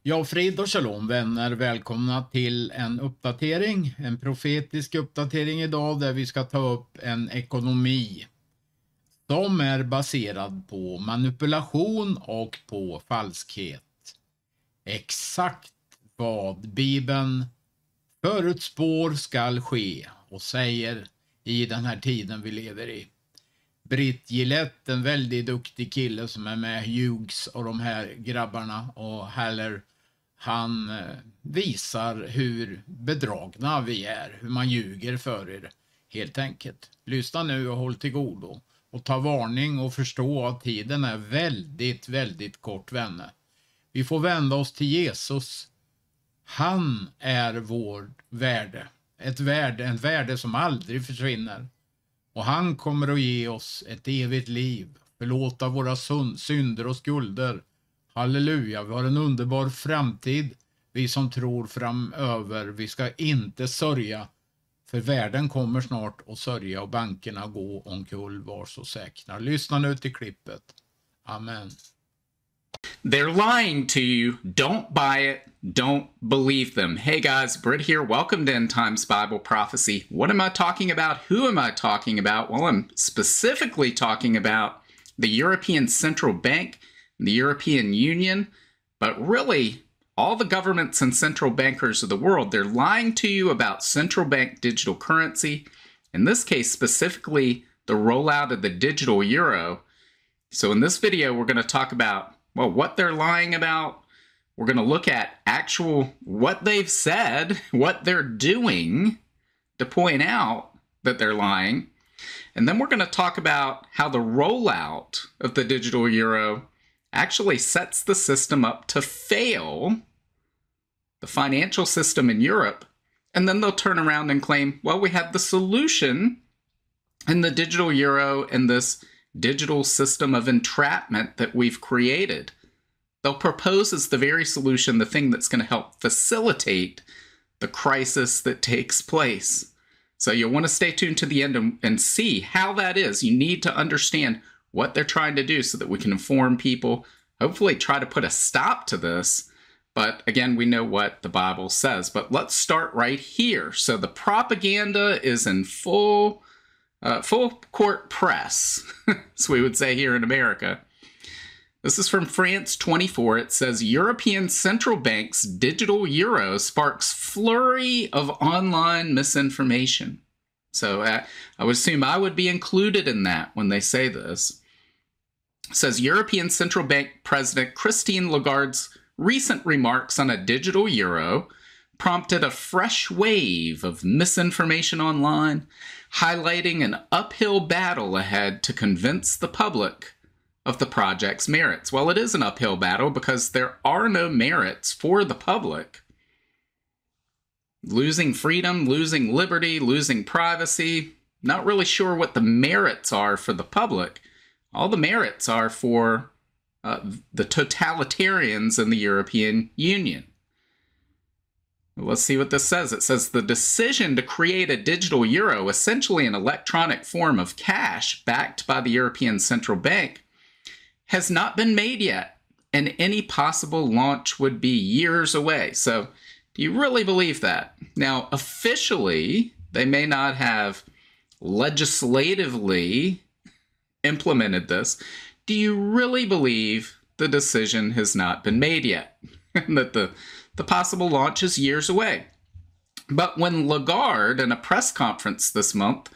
Ja, frid och shalom vänner, välkomna till en uppdatering, en profetisk uppdatering idag där vi ska ta upp en ekonomi som är baserad på manipulation och på falskhet. Exakt vad Bibeln förutspår skall ske och säger i den här tiden vi lever i. Britt Gillette, en väldigt duktig kille som är med Hughes och de här grabbarna och Haller, han visar hur bedragna vi är, hur man ljuger för er helt enkelt. Lyssna nu och håll till godo och ta varning och förstå att tiden är väldigt, väldigt kort, vänner. Vi får vända oss till Jesus. Han är vår värde. En värde som aldrig försvinner. Och han kommer att ge oss ett evigt liv. Förlåta våra synder och skulder. Halleluja, vi har en underbar framtid. Vi som tror framöver, vi ska inte sörja. För världen kommer snart att sörja och bankerna gå omkull, var så säkra. Lyssna nu till klippet. Amen. They're lying to you. Don't buy it. Don't believe them. Hey guys, Britt here. Welcome to End Times Bible Prophecy. What am I talking about? Who am I talking about? Well, I'm specifically talking about the European Central Bank, the European Union, but really all the governments and central bankers of the world. They're lying to you about central bank digital currency. In this case, specifically the rollout of the digital euro. So in this video, we're going to talk about what they're lying about. We're going to look at what they've said, what they're doing to point out that they're lying. And then we're going to talk about how the rollout of the digital euro actually sets the system up to fail, the financial system in Europe. And then they'll turn around and claim, well, we have the solution in the digital euro and this digital system of entrapment that we've created. They'll propose as the very solution the thing that's going to help facilitate the crisis that takes place. So you'll want to stay tuned to the end and see how that is. You need to understand what they're trying to do so that we can inform people, hopefully try to put a stop to this. But again, we know what the Bible says. But let's start right here. So the propaganda is in full court press, as we would say here in America. This is from France 24. It says, European Central Bank's digital euro sparks flurry of online misinformation. So I would assume I would be included in that when they say this. It says, European Central Bank President Christine Lagarde's recent remarks on a digital euro prompted a fresh wave of misinformation online, highlighting an uphill battle ahead to convince the public of the project's merits. Well, it is an uphill battle because there are no merits for the public. Losing freedom, losing liberty, losing privacy, not really sure what the merits are for the public. All the merits are for the totalitarians in the European Union. Let's see what this says. It says the decision to create a digital euro, essentially an electronic form of cash backed by the European Central Bank, has not been made yet, and any possible launch would be years away. So, do you really believe that? Now, officially, they may not have legislatively implemented this. Do you really believe the decision has not been made yet? And that the possible launch is years away? But when Lagarde, in a press conference this month,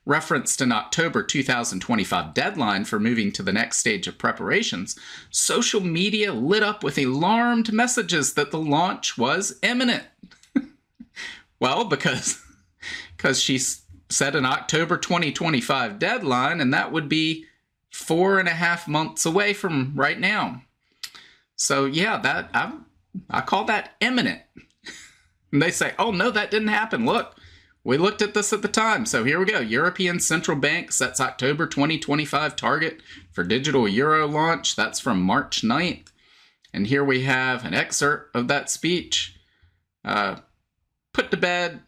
referenced an October 2025 deadline for moving to the next stage of preparations, social media lit up with alarmed messages that the launch was imminent. Well, because she set an October 2025 deadline, and that would be 4.5 months away from right now. So yeah, I call that imminent. And they say, oh no, that didn't happen. Look, we looked at this at the time. So here we go. European Central Bank sets October 2025 target for digital euro launch. That's from March 9th. And here we have an excerpt of that speech. Put to bed,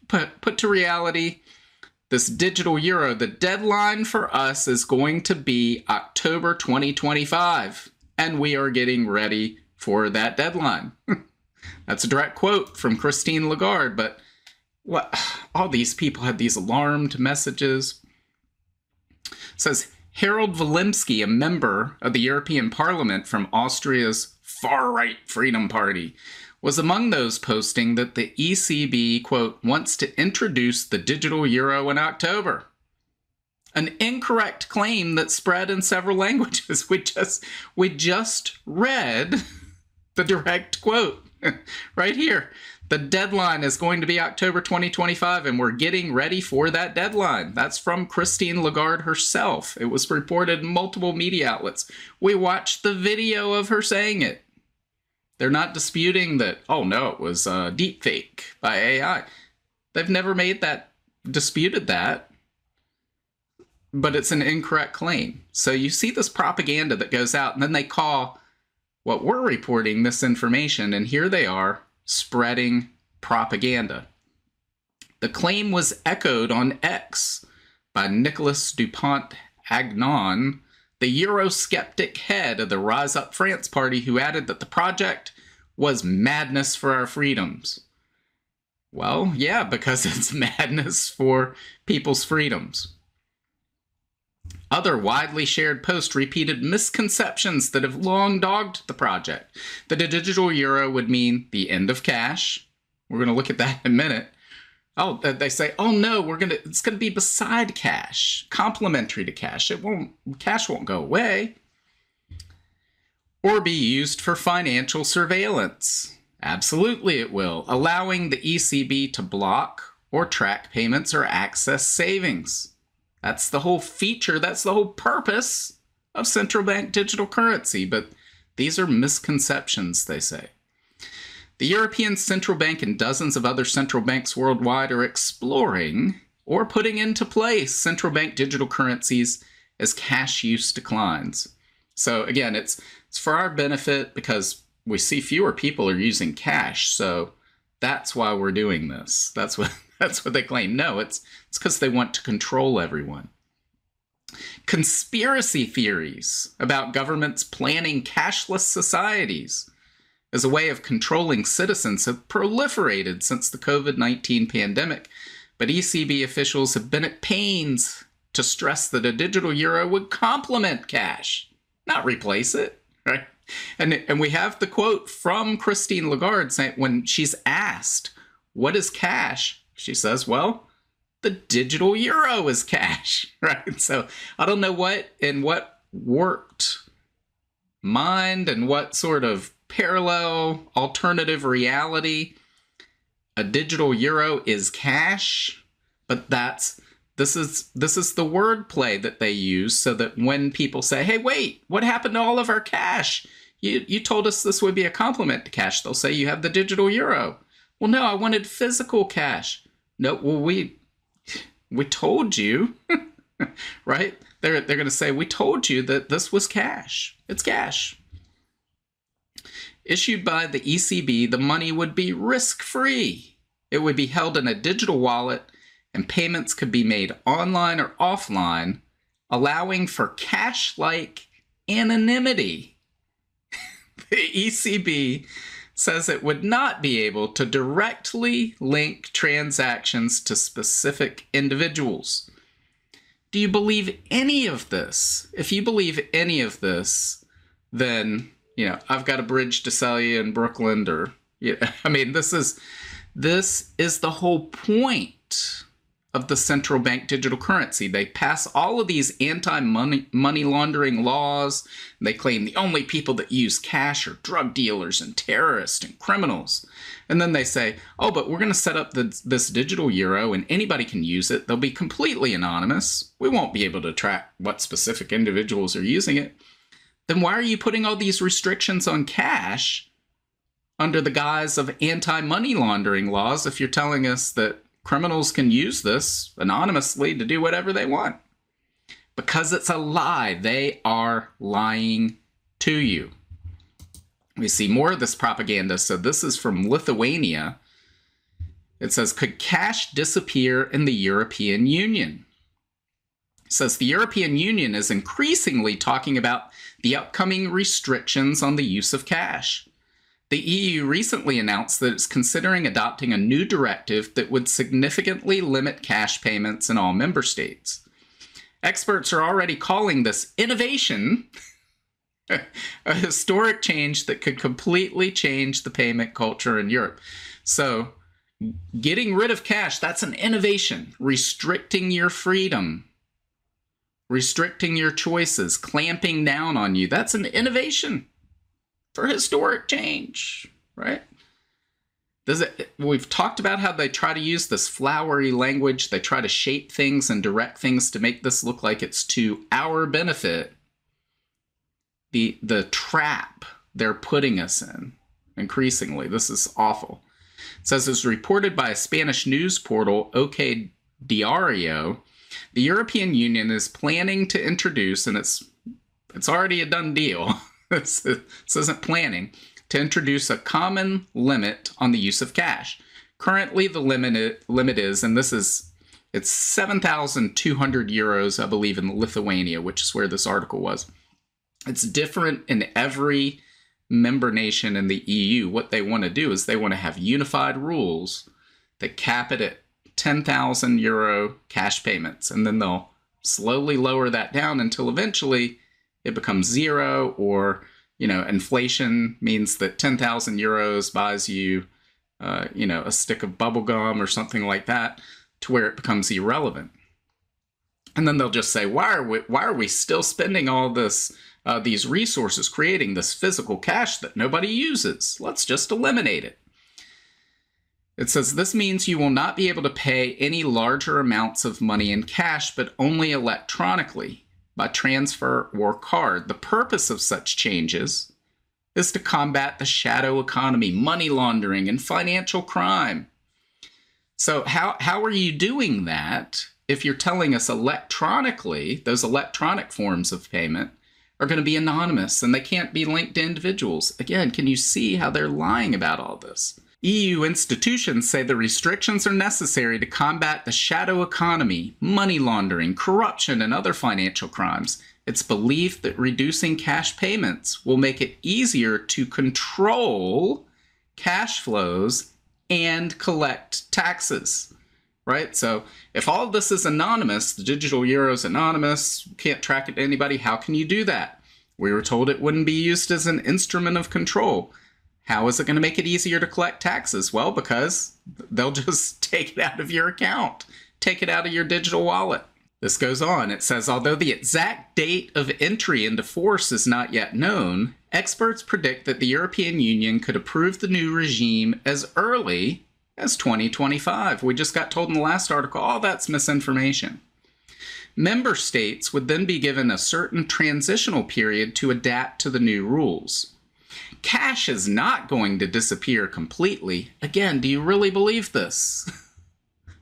put to reality. This digital euro, the deadline for us is going to be October 2025. And we are getting ready for that deadline. That's a direct quote from Christine Lagarde, but what all these people had these alarmed messages. It says, Harold Wilimski, a member of the European Parliament from Austria's far-right Freedom Party, was among those posting that the ECB, quote, wants to introduce the digital euro in October. An incorrect claim that spread in several languages. We just read the direct quote right here. The deadline is going to be October 2025, and we're getting ready for that deadline. That's from Christine Lagarde herself. It was reported in multiple media outlets. We watched the video of her saying it. They're not disputing that, oh no, it was a deep fake by AI. They've never disputed that, but it's an incorrect claim. So you see this propaganda that goes out, and then they call what we're reporting misinformation, and here they are spreading propaganda. The claim was echoed on X by Nicolas Dupont-Aignan, the Eurosceptic head of the Rise Up France party, who added that the project was madness for our freedoms. Well, yeah, because it's madness for people's freedoms. Other widely shared posts repeated misconceptions that have long dogged the project. That a digital euro would mean the end of cash. We're going to look at that in a minute. Oh, they say, oh no, it's going to be beside cash, complementary to cash. Cash won't go away. Or be used for financial surveillance. Absolutely it will, allowing the ECB to block or track payments or access savings. That's the whole feature, that's the whole purpose of central bank digital currency, but these are misconceptions, they say. The European Central Bank and dozens of other central banks worldwide are exploring or putting into place central bank digital currencies as cash use declines. So again, it's for our benefit because we see fewer people are using cash, so that's why we're doing this. That's what they claim. No, it's because they want to control everyone. Conspiracy theories about governments planning cashless societies as a way of controlling citizens have proliferated since the COVID-19 pandemic, but ECB officials have been at pains to stress that a digital euro would complement cash, not replace it, right? And we have the quote from Christine Lagarde saying, when she's asked, what is cash? She says, well, the digital euro is cash, right? So I don't know what warped mind and what sort of parallel alternative reality a digital euro is cash, but this is the wordplay that they use so that when people say, hey, wait, what happened to all of our cash? You told us this would be a complement to cash. They'll say you have the digital euro. Well, no, I wanted physical cash. No, well, we told you, right? They're going to say, we told you that this was cash. It's cash. Issued by the ECB, the money would be risk-free. It would be held in a digital wallet, and payments could be made online or offline, allowing for cash-like anonymity. The ECB says it would not be able to directly link transactions to specific individuals. Do you believe any of this? If you believe any of this, then, I've got a bridge to sell you in Brooklyn, or, I mean, this is the whole point of the central bank digital currency. They pass all of these anti-money laundering laws. They claim the only people that use cash are drug dealers and terrorists and criminals. And then they say, oh, but we're going to set up this digital euro and anybody can use it. They'll be completely anonymous. We won't be able to track what specific individuals are using it. Then why are you putting all these restrictions on cash under the guise of anti-money laundering laws if you're telling us that criminals can use this anonymously to do whatever they want? Because it's a lie. They are lying to you. We see more of this propaganda. So this is from Lithuania. It says, could cash disappear in the European Union? It says the European Union is increasingly talking about the upcoming restrictions on the use of cash. the EU recently announced that it's considering adopting a new directive that would significantly limit cash payments in all member states. Experts are already calling this innovation a historic change that could completely change the payment culture in Europe. So, getting rid of cash, that's an innovation. Restricting your freedom, restricting your choices, clamping down on you, that's an innovation for historic change, right? We've talked about how they try to use this flowery language. They try to shape things and direct things to make this look like it's to our benefit. The trap they're putting us in, increasingly, this is awful. It says, as reported by a Spanish news portal, OK Diario, the European Union is planning to introduce, and it's already a done deal, this isn't planning, to introduce a common limit on the use of cash. Currently, the limit is, and it's 7,200 euros, I believe, in Lithuania, which is where this article was. It's different in every member nation in the EU. What they want to do is they want to have unified rules that cap it at 10,000 euro cash payments, and then they'll slowly lower that down until eventually it becomes zero, or inflation means that 10,000 euros buys you, a stick of bubble gum or something like that, to where it becomes irrelevant. And then they'll just say, why are we still spending all this, these resources creating this physical cash that nobody uses? Let's just eliminate it. It says, this means you will not be able to pay any larger amounts of money in cash, but only electronically, by transfer or card. The purpose of such changes is to combat the shadow economy, money laundering, and financial crime. So how are you doing that if you're telling us electronically, those electronic forms of payment are going to be anonymous and they can't be linked to individuals? Again, can you see how they're lying about all this? EU institutions say the restrictions are necessary to combat the shadow economy, money laundering, corruption, and other financial crimes. It's believed that reducing cash payments will make it easier to control cash flows and collect taxes, right? So if all of this is anonymous, the digital euro is anonymous, can't track it to anybody, how can you do that? We were told it wouldn't be used as an instrument of control. How is it going to make it easier to collect taxes? Well, because they'll just take it out of your account, take it out of your digital wallet. This goes on. It says, although the exact date of entry into force is not yet known, experts predict that the European Union could approve the new regime as early as 2025. We just got told in the last article, oh, that's misinformation. Member states would then be given a certain transitional period to adapt to the new rules. Cash is not going to disappear completely. Again, do you really believe this?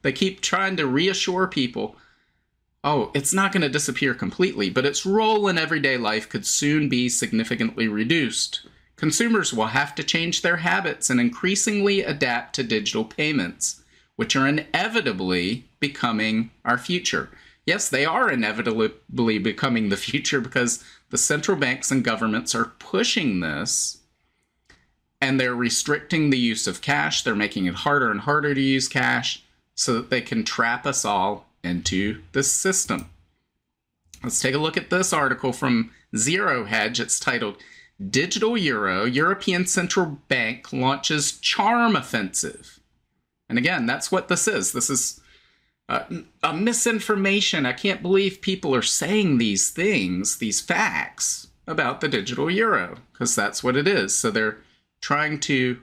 They keep trying to reassure people, oh, it's not going to disappear completely, but its role in everyday life could soon be significantly reduced. Consumers will have to change their habits and increasingly adapt to digital payments, which are inevitably becoming our future. Yes, they are inevitably becoming the future because the central banks and governments are pushing this, and they're restricting the use of cash. They're making it harder and harder to use cash so that they can trap us all into this system. Let's take a look at this article from Zero Hedge. It's titled, Digital Euro, European Central Bank Launches Charm Offensive. And again, that's what this is. This is a misinformation. I can't believe people are saying these things, these facts about the digital euro, because that's what it is. So they're trying to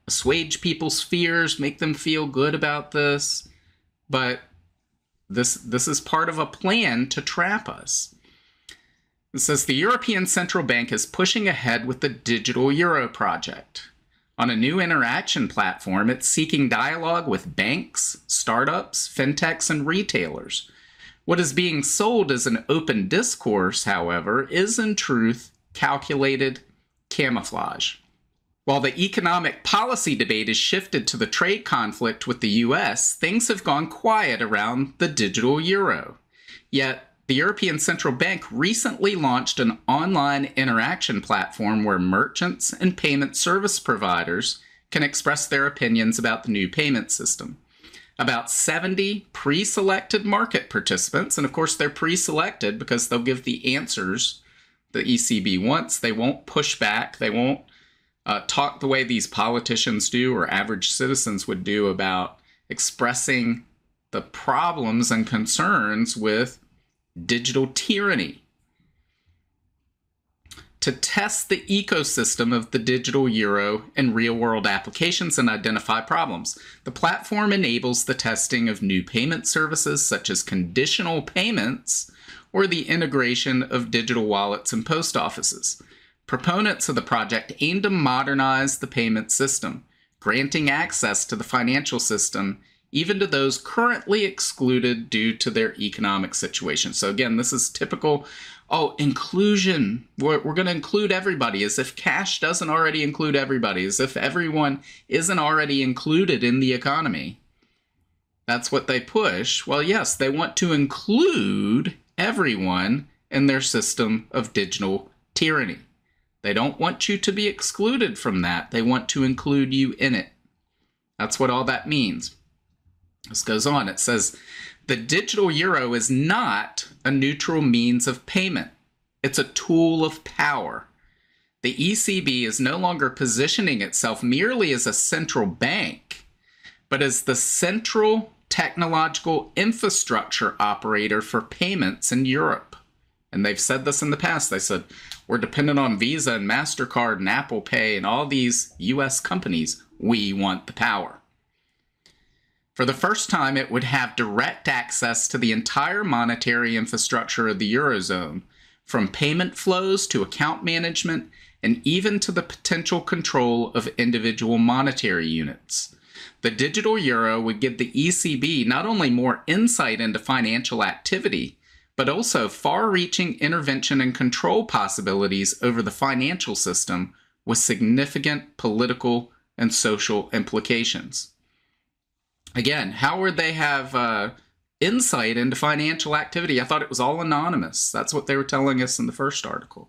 assuage people's fears, make them feel good about this, but this is part of a plan to trap us. It says the European Central Bank is pushing ahead with the digital euro project. On a new interaction platform, it's seeking dialogue with banks, startups, fintechs, and retailers. What is being sold as an open discourse, however, is in truth calculated camouflage. While the economic policy debate has shifted to the trade conflict with the US, things have gone quiet around the digital euro. Yet, the European Central Bank recently launched an online interaction platform where merchants and payment service providers can express their opinions about the new payment system. About 70 pre-selected market participants, and of course they're pre-selected because they'll give the answers the ECB wants. They won't push back. They won't talk the way these politicians do or average citizens would do about expressing the problems and concerns with digital tyranny. To test the ecosystem of the digital euro in real-world applications and identify problems. The platform enables the testing of new payment services such as conditional payments or the integration of digital wallets and post offices. Proponents of the project aim to modernize the payment system, granting access to the financial system even to those currently excluded due to their economic situation. So again, this is typical, inclusion. We're going to include everybody, as if cash doesn't already include everybody, as if everyone isn't already included in the economy. That's what they push. Well, yes, they want to include everyone in their system of digital tyranny. They don't want you to be excluded from that. They want to include you in it. That's what all that means. This goes on. It says, the digital euro is not a neutral means of payment. It's a tool of power. The ECB is no longer positioning itself merely as a central bank, but as the central technological infrastructure operator for payments in Europe. And they've said this in the past. They said, we're dependent on Visa and MasterCard and Apple Pay and all these US companies. We want the power. For the first time, it would have direct access to the entire monetary infrastructure of the Eurozone, from payment flows to account management, and even to the potential control of individual monetary units. The digital euro would give the ECB not only more insight into financial activity, but also far-reaching intervention and control possibilities over the financial system with significant political and social implications. Again, how would they have insight into financial activity? I thought it was all anonymous. That's what they were telling us in the first article.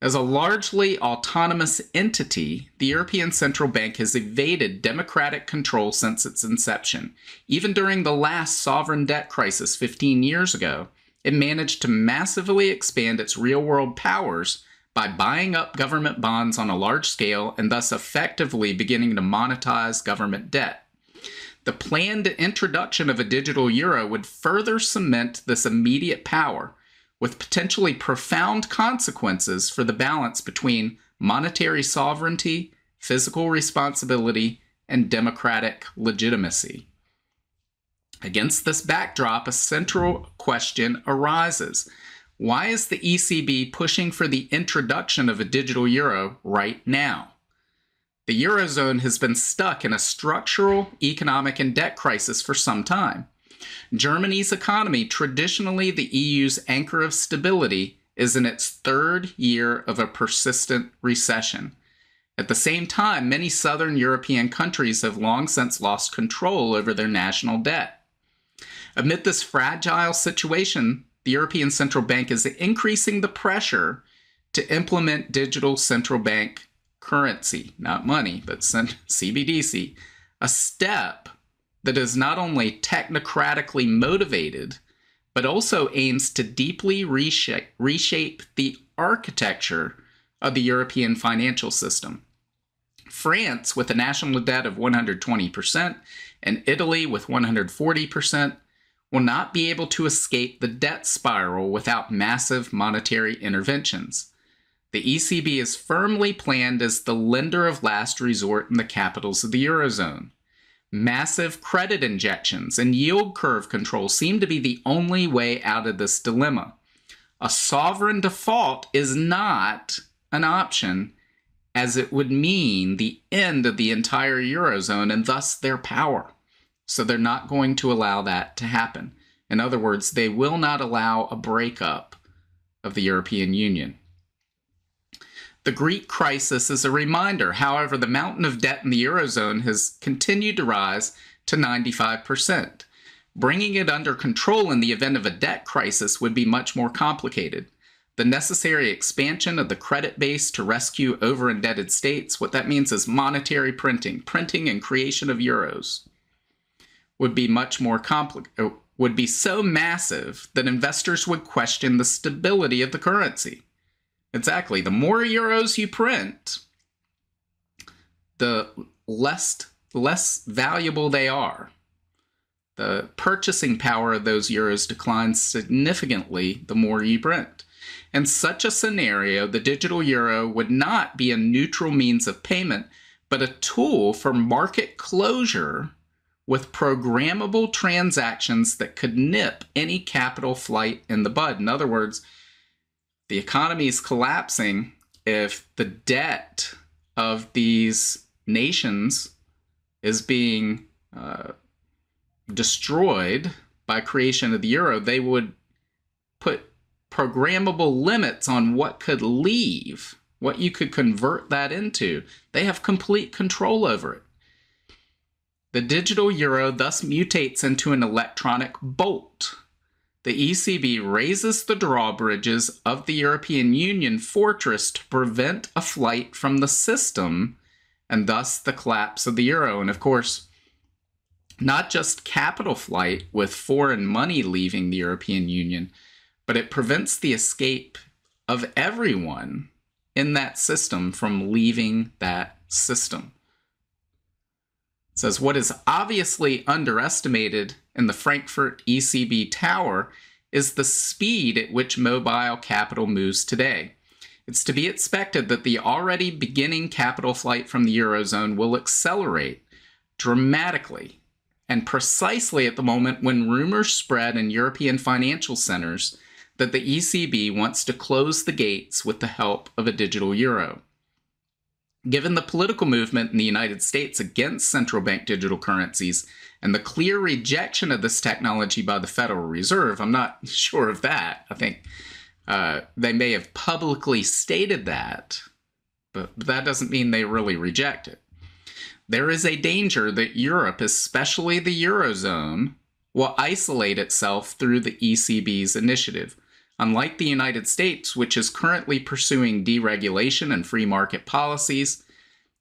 As a largely autonomous entity, the European Central Bank has evaded democratic control since its inception. Even during the last sovereign debt crisis 15 years ago, it managed to massively expand its real-world powers by buying up government bonds on a large scale and thus effectively beginning to monetize government debt. The planned introduction of a digital euro would further cement this immediate power, with potentially profound consequences for the balance between monetary sovereignty, fiscal responsibility, and democratic legitimacy. Against this backdrop, a central question arises. Why is the ECB pushing for the introduction of a digital euro right now? The Eurozone has been stuck in a structural economic and debt crisis for some time. Germany's economy, traditionally the EU's anchor of stability, is in its third year of a persistent recession. At the same time, many southern European countries have long since lost control over their national debt. Amid this fragile situation, the European Central Bank is increasing the pressure to implement digital central bank currency, not money, but CBDC, a step that is not only technocratically motivated, but also aims to deeply reshape the architecture of the European financial system. France, with a national debt of 120%, and Italy with 140%, will not be able to escape the debt spiral without massive monetary interventions. The ECB is firmly planned as the lender of last resort in the capitals of the Eurozone. Massive credit injections and yield curve control seem to be the only way out of this dilemma. A sovereign default is not an option, as it would mean the end of the entire Eurozone and thus their power. So they're not going to allow that to happen. In other words, they will not allow a breakup of the European Union. The Greek crisis is a reminder. However, the mountain of debt in the Eurozone has continued to rise to 95%. Bringing it under control in the event of a debt crisis would be much more complicated. The necessary expansion of the credit base to rescue over-indebted states, what that means is monetary printing and creation of euros, would be much more complicated, would be so massive that investors would question the stability of the currency. Exactly. The more euros you print, the less valuable they are. The purchasing power of those euros declines significantly the more you print. In such a scenario, the digital euro would not be a neutral means of payment, but a tool for market closure with programmable transactions that could nip any capital flight in the bud. In other words, the economy is collapsing if the debt of these nations is being destroyed by creation of the euro. They would put programmable limits on what could leave, what you could convert that into. They have complete control over it. The digital euro thus mutates into an electronic bolt. The ECB raises the drawbridges of the European Union fortress to prevent a flight from the system and thus the collapse of the euro. And of course, not just capital flight with foreign money leaving the European Union, but it prevents the escape of everyone in that system from leaving that system. It says, what is obviously underestimated in the Frankfurt ECB tower is the speed at which mobile capital moves today. It's to be expected that the already beginning capital flight from the Eurozone will accelerate dramatically, and precisely at the moment when rumors spread in European financial centers that the ECB wants to close the gates with the help of a digital euro. Given the political movement in the United States against central bank digital currencies and the clear rejection of this technology by the Federal Reserve, I'm not sure of that. I think they may have publicly stated that, but that doesn't mean they really reject it. There is a danger that Europe, especially the Eurozone, will isolate itself through the ECB's initiative. Unlike the United States, which is currently pursuing deregulation and free market policies,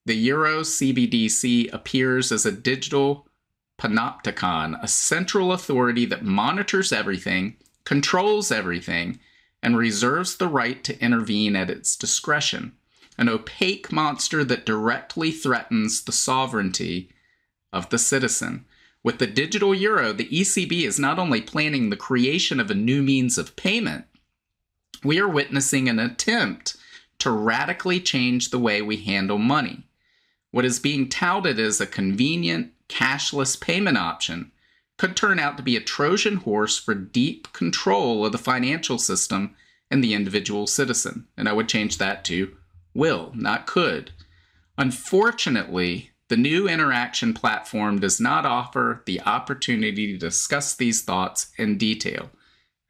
the Euro CBDC appears as a digital panopticon, a central authority that monitors everything, controls everything, and reserves the right to intervene at its discretion. An opaque monster that directly threatens the sovereignty of the citizen. With the digital euro, the ECB is not only planning the creation of a new means of payment, we are witnessing an attempt to radically change the way we handle money. What is being touted as a convenient, cashless payment option could turn out to be a Trojan horse for deep control of the financial system and the individual citizen. And I would change that to will, not could. Unfortunately, the new interaction platform does not offer the opportunity to discuss these thoughts in detail.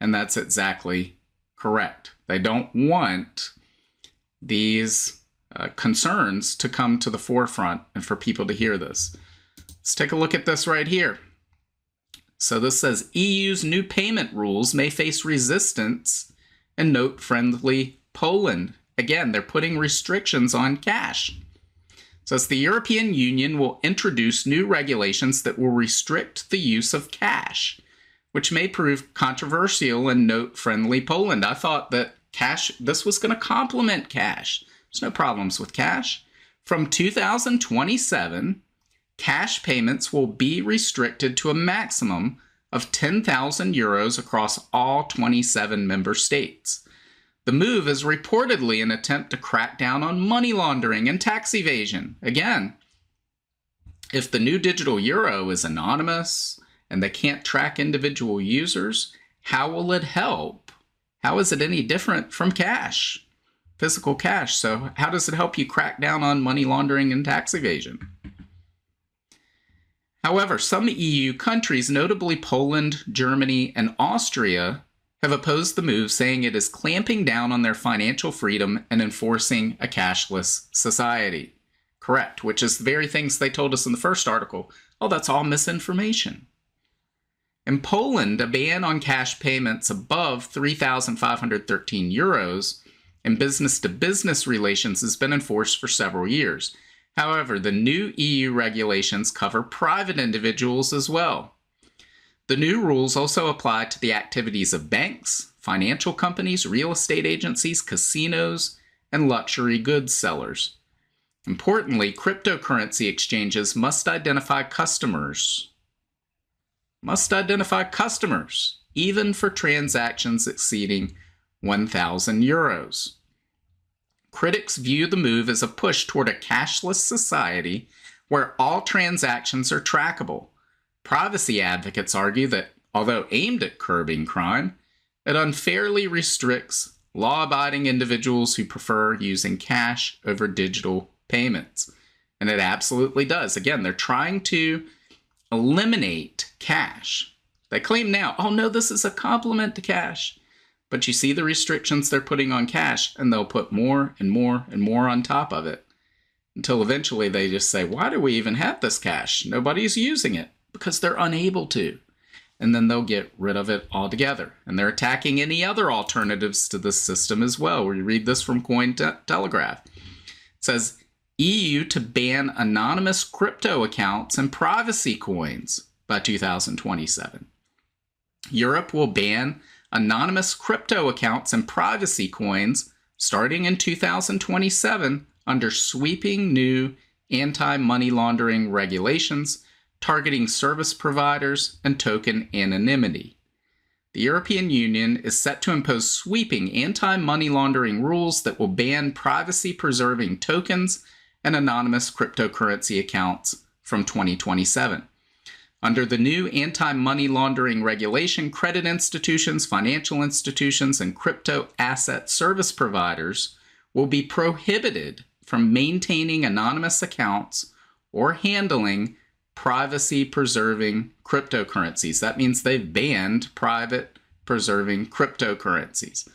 And that's exactly correct. They don't want these concerns to come to the forefront and for people to hear this. Let's take a look at this right here. So this says EU's new payment rules may face resistance in note-friendly Poland. Again, they're putting restrictions on cash. So the European Union will introduce new regulations that will restrict the use of cash, which may prove controversial in note-friendly Poland. I thought that this was going to complement cash. There's no problems with cash. From 2027, cash payments will be restricted to a maximum of 10,000 euros across all 27 member states. The move is reportedly an attempt to crack down on money laundering and tax evasion. Again, if the new digital euro is anonymous and they can't track individual users, how will it help? How is it any different from cash, physical cash? So how does it help you crack down on money laundering and tax evasion? However, some EU countries, notably Poland, Germany, and Austria, have opposed the move, saying it is clamping down on their financial freedom and enforcing a cashless society. Correct, which is the very things they told us in the first article. Oh, that's all misinformation. In Poland, a ban on cash payments above 3,513 euros in business-to-business relations has been enforced for several years. However, the new EU regulations cover private individuals as well. The new rules also apply to the activities of banks, financial companies, real estate agencies, casinos, and luxury goods sellers. Importantly, cryptocurrency exchanges must identify customers, even for transactions exceeding 1,000 euros. Critics view the move as a push toward a cashless society where all transactions are trackable. Privacy advocates argue that, although aimed at curbing crime, it unfairly restricts law-abiding individuals who prefer using cash over digital payments. And it absolutely does. Again, they're trying to eliminate cash. They claim now, oh no, this is a complement to cash. But you see the restrictions they're putting on cash, and they'll put more and more and more on top of it until eventually they just say, why do we even have this cash? Nobody's using it, because they're unable to. And then they'll get rid of it altogether. And they're attacking any other alternatives to this system as well. We read this from Cointelegraph. It says, EU to ban anonymous crypto accounts and privacy coins by 2027. Europe will ban anonymous crypto accounts and privacy coins starting in 2027 under sweeping new anti-money laundering regulations targeting service providers and token anonymity. The European Union is set to impose sweeping anti-money laundering rules that will ban privacy-preserving tokens and anonymous cryptocurrency accounts from 2027. Under the new anti-money laundering regulation, credit institutions, financial institutions, and crypto asset service providers will be prohibited from maintaining anonymous accounts or handling privacy-preserving cryptocurrencies. That means they've banned private-preserving cryptocurrencies,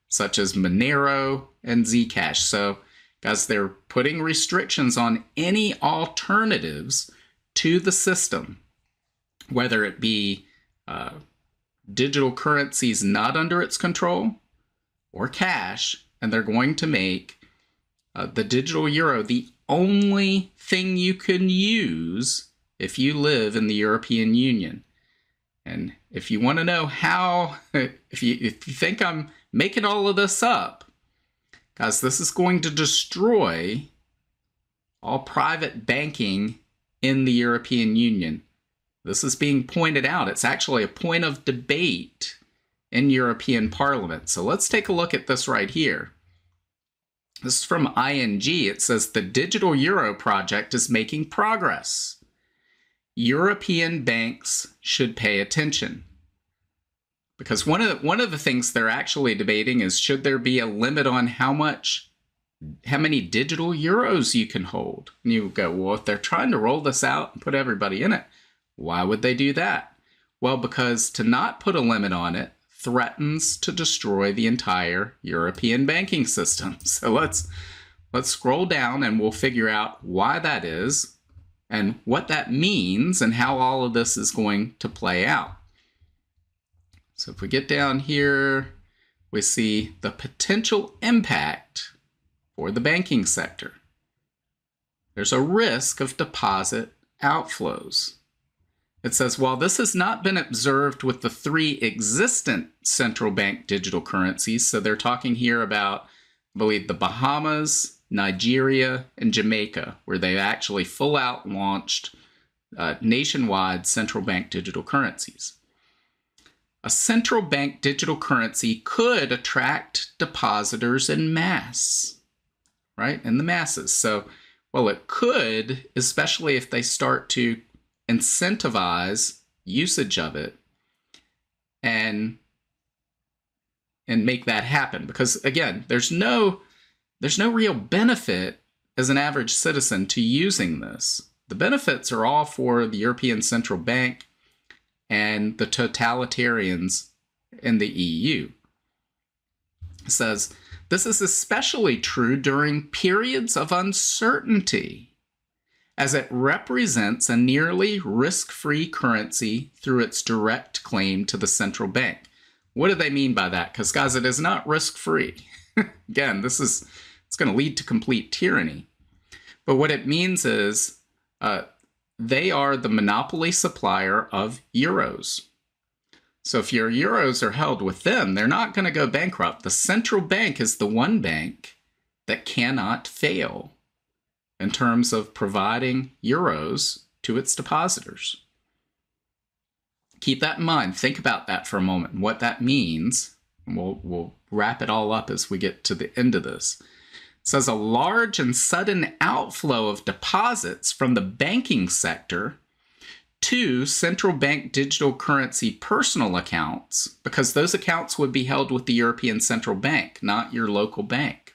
such as Monero and Zcash. So, guys, they're putting restrictions on any alternatives to the system, whether it be digital currencies not under its control or cash, and they're going to make the digital euro the only thing you can use if you live in the European Union. And if you want to know how, if you think I'm making all of this up, guys, this is going to destroy all private banking in the European Union. This is being pointed out. It's actually a point of debate in European Parliament. So let's take a look at this right here. This is from ING. It says the digital euro project is making progress. European banks should pay attention. Because one of the things they're actually debating is, should there be a limit on how many digital euros you can hold? And you go, well, if they're trying to roll this out and put everybody in it, why would they do that? Well, because to not put a limit on it threatens to destroy the entire European banking system. So let's scroll down and we'll figure out why that is and what that means and how all of this is going to play out. So if we get down here, we see the potential impact for the banking sector. There's a risk of deposit outflows. It says, while this has not been observed with the 3 existent central bank digital currencies, so they're talking here about, I believe, the Bahamas, Nigeria, and Jamaica, where they actually full out launched nationwide central bank digital currencies. A central bank digital currency could attract depositors en masse, right? In the masses. So, well, it could, especially if they start to incentivize usage of it and make that happen. Because again, there's no real benefit as an average citizen to using this. The benefits are all for the European Central Bank and the totalitarians in the EU. It says, this is especially true during periods of uncertainty, as it represents a nearly risk-free currency through its direct claim to the central bank. What do they mean by that? Because, guys, it is not risk-free. Again, it's going to lead to complete tyranny. But what it means is they are the monopoly supplier of euros. So if your euros are held with them, they're not going to go bankrupt. The central bank is the one bank that cannot fail in terms of providing euros to its depositors. Keep that in mind. Think about that for a moment, what that means. We'll wrap it all up as we get to the end of this. It says a large and sudden outflow of deposits from the banking sector to central bank digital currency personal accounts, because those accounts would be held with the European Central Bank, not your local bank,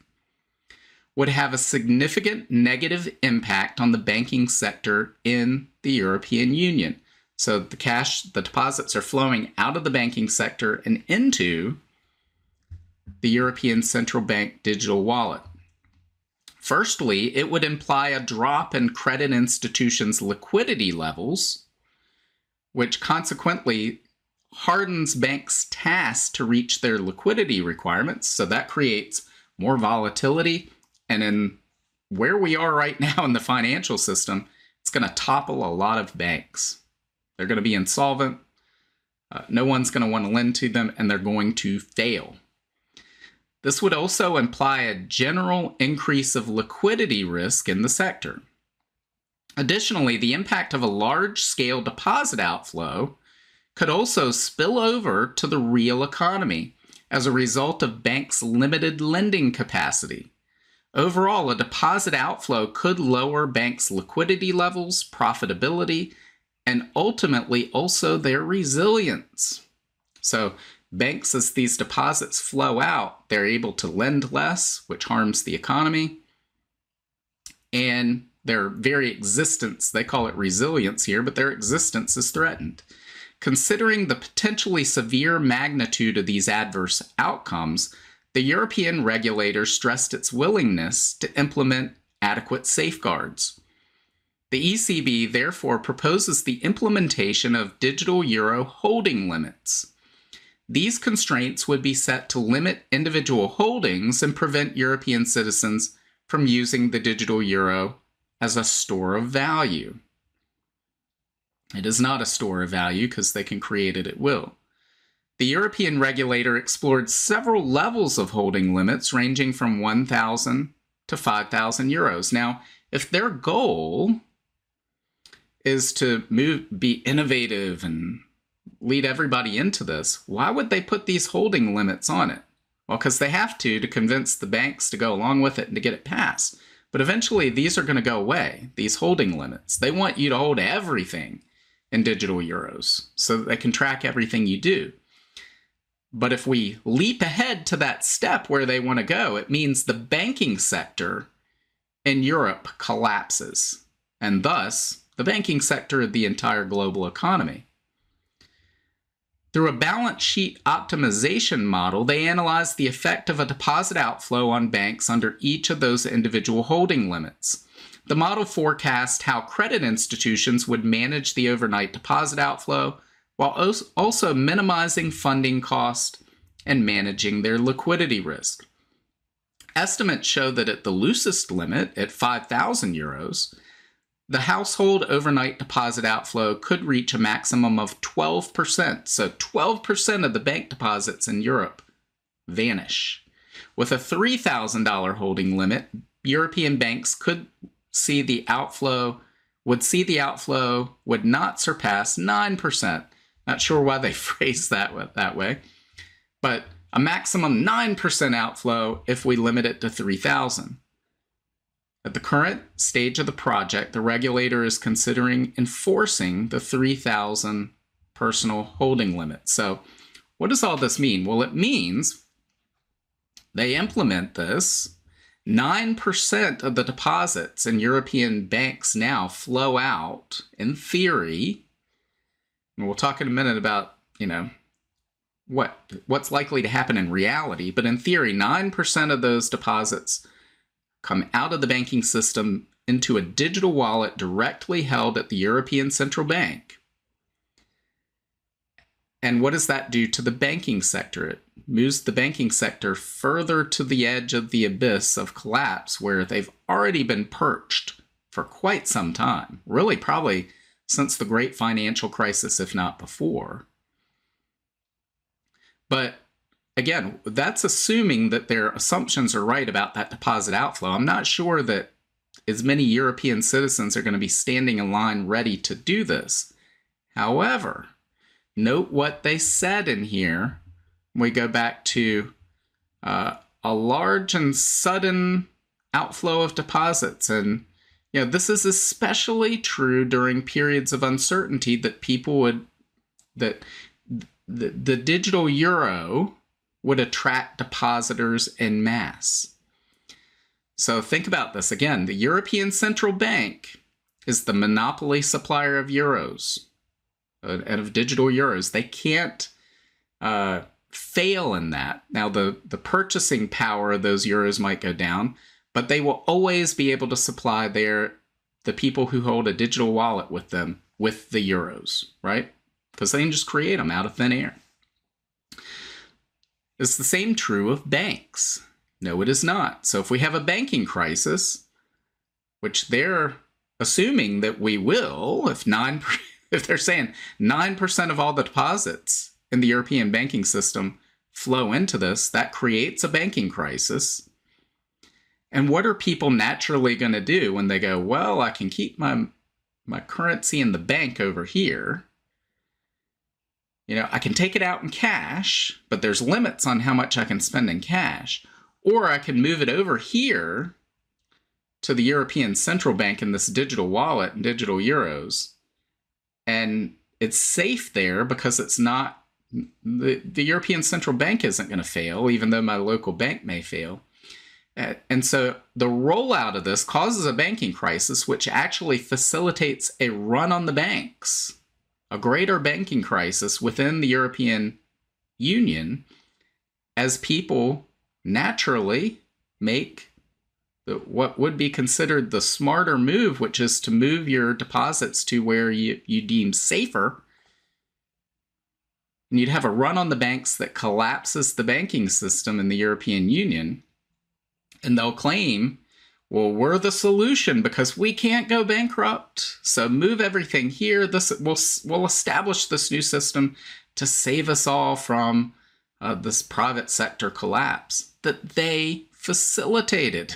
would have a significant negative impact on the banking sector in the European Union. So the deposits are flowing out of the banking sector and into the European Central Bank digital wallet. Firstly, it would imply a drop in credit institutions' liquidity levels, which consequently hardens banks' tasks to reach their liquidity requirements. So that creates more volatility. And in where we are right now in the financial system, it's going to topple a lot of banks. They're going to be insolvent. No one's going to want to lend to them, and they're going to fail. This would also imply a general increase of liquidity risk in the sector. Additionally, the impact of a large-scale deposit outflow could also spill over to the real economy as a result of banks' limited lending capacity. Overall, a deposit outflow could lower banks' liquidity levels, profitability, and ultimately also their resilience. So banks, as these deposits flow out, they're able to lend less, which harms the economy. And their very existence, they call it resilience here, but their existence is threatened. Considering the potentially severe magnitude of these adverse outcomes, the European regulator stressed its willingness to implement adequate safeguards. The ECB therefore proposes the implementation of digital euro holding limits. These constraints would be set to limit individual holdings and prevent European citizens from using the digital euro as a store of value. It is not a store of value because they can create it at will. The European regulator explored several levels of holding limits ranging from 1,000 to 5,000 euros. Now, if their goal is to be innovative and lead everybody into this, why would they put these holding limits on it? Well, because they have to convince the banks to go along with it and to get it passed. But eventually, these are going to go away, these holding limits. They want you to hold everything in digital euros so that they can track everything you do. But if we leap ahead to that step where they want to go, it means the banking sector in Europe collapses, and thus the banking sector of the entire global economy. Through a balance sheet optimization model, they analyzed the effect of a deposit outflow on banks under each of those individual holding limits. The model forecast how credit institutions would manage the overnight deposit outflow while also minimizing funding cost and managing their liquidity risk. Estimates show that at the loosest limit, at 5,000 euros, the household overnight deposit outflow could reach a maximum of 12%. So 12% of the bank deposits in Europe vanish. With a $3,000 holding limit, European banks would see the outflow would not surpass 9%. Not sure why they phrased that way, but a maximum 9% outflow if we limit it to 3,000. At the current stage of the project, the regulator is considering enforcing the 3,000 personal holding limit. So what does all this mean? Well, it means they implement this. 9% of the deposits in European banks now flow out, in theory, and we'll talk in a minute about, what's likely to happen in reality, but in theory, 9% of those deposits come out of the banking system into a digital wallet directly held at the European Central Bank. And what does that do to the banking sector? It moves the banking sector further to the edge of the abyss of collapse where they've already been perched for quite some time, really probably since the great financial crisis, if not before. But again, that's assuming that their assumptions are right about that deposit outflow. I'm not sure that as many European citizens are going to be standing in line ready to do this. However, note what they said in here. We go back to a large and sudden outflow of deposits. And this is especially true during periods of uncertainty that the digital euro would attract depositors en masse. So think about this. Again, the European Central Bank is the monopoly supplier of euros and of digital euros. They can't fail in that. Now, the purchasing power of those euros might go down, but they will always be able to supply the people who hold a digital wallet with them with the euros, right? Because they can just create them out of thin air. It's the same true of banks. No, it is not. So if we have a banking crisis, which they're assuming that we will, if they're saying 9% of all the deposits in the European banking system flow into this, that creates a banking crisis. And what are people naturally going to do when they go, well, I can keep my currency in the bank over here. I can take it out in cash, but there's limits on how much I can spend in cash. Or I can move it over here to the European Central Bank in this digital wallet and digital euros. And it's safe there because it's not, the European Central Bank isn't going to fail, even though my local bank may fail. And so the rollout of this causes a banking crisis, which actually facilitates a run on the banks, a greater banking crisis within the European Union as people naturally make what would be considered the smarter move, which is to move your deposits to where you deem safer. And you'd have a run on the banks that collapses the banking system in the European Union. And they'll claim, well, we're the solution because we can't go bankrupt. So move everything here. We'll establish this new system to save us all from this private sector collapse that they facilitated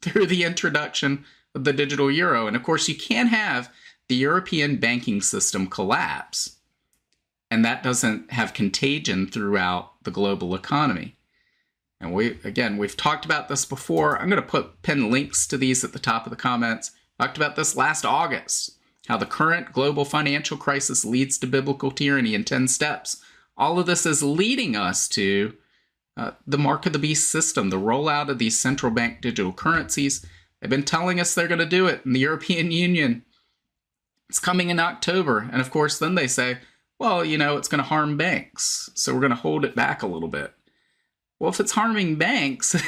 through the introduction of the digital euro. And of course, you can't have the European banking system collapse, and that doesn't have contagion throughout the global economy. And we've talked about this before. I'm going to pin links to these at the top of the comments. Talked about this last August, how the current global financial crisis leads to biblical tyranny in 10 steps. All of this is leading us to the mark of the beast system, the rollout of these central bank digital currencies. They've been telling us they're going to do it in the European Union. It's coming in October. And of course, then they say, well, it's going to harm banks, so we're going to hold it back a little bit. Well, if it's harming banks,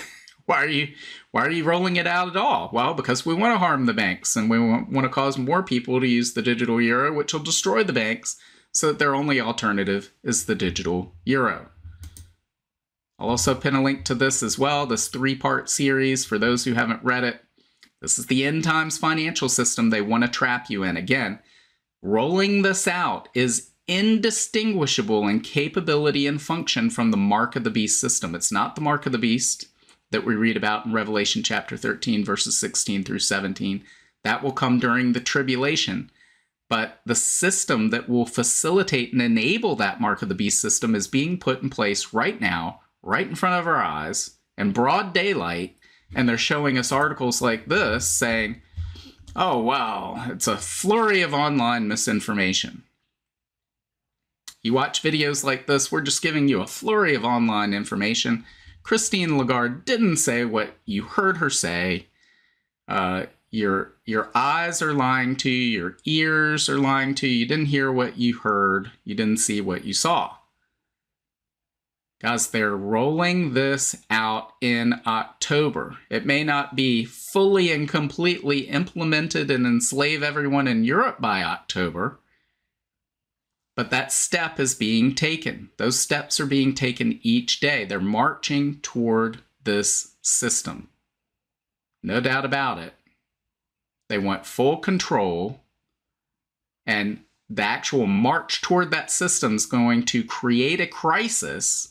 why are you rolling it out at all? Well, because we want to harm the banks and we want to cause more people to use the digital euro, which will destroy the banks, so that their only alternative is the digital euro. I'll also pin a link to this as well, this 3-part series for those who haven't read it. This is the end times financial system they want to trap you in. Again, rolling this out is indistinguishable in capability and function from the mark of the beast system. It's not the mark of the beast that we read about in Revelation chapter 13, verses 16 through 17. That will come during the tribulation. But the system that will facilitate and enable that mark of the beast system is being put in place right now, right in front of our eyes, in broad daylight. And they're showing us articles like this saying, oh, wow, it's a flurry of online misinformation. You watch videos like this, we're just giving you a flurry of online information. Christine Lagarde didn't say what you heard her say. Your eyes are lying to you, your ears are lying to you. You didn't hear what you heard, you didn't see what you saw. Guys, they're rolling this out in October. It may not be fully and completely implemented and enslave everyone in Europe by October, but that step is being taken. Those steps are being taken each day. They're marching toward this system. No doubt about it. They want full control, and the actual march toward that system is going to create a crisis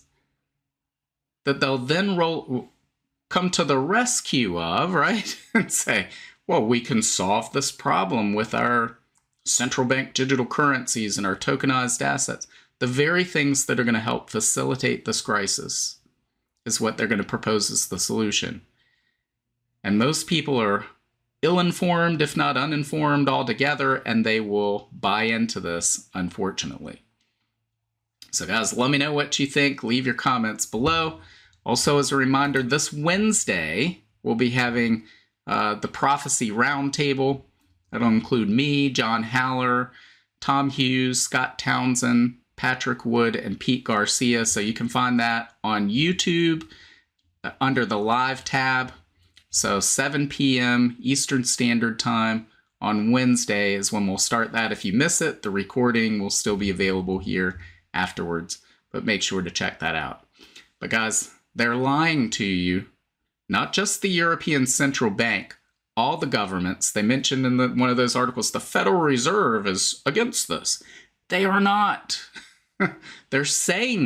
that they'll then come to the rescue of, right? And say, well, we can solve this problem with our central bank digital currencies and our tokenized assets. The very things that are going to help facilitate this crisis is what they're going to propose as the solution. And most people are ill-informed, if not uninformed altogether, and they will buy into this, unfortunately. So guys, let me know what you think. Leave your comments below. Also, as a reminder, this Wednesday, we'll be having the Prophecy Roundtable. That'll include me, John Haller, Tom Hughes, Scott Townsend, Patrick Wood, and Pete Garcia. So you can find that on YouTube under the Live tab. So 7 p.m. Eastern Standard Time on Wednesday is when we'll start that. If you miss it, the recording will still be available here afterwards, but make sure to check that out. But guys, they're lying to you, not just the European Central Bank, all the governments. They mentioned in one of those articles, the Federal Reserve is against this. They are not. They're saying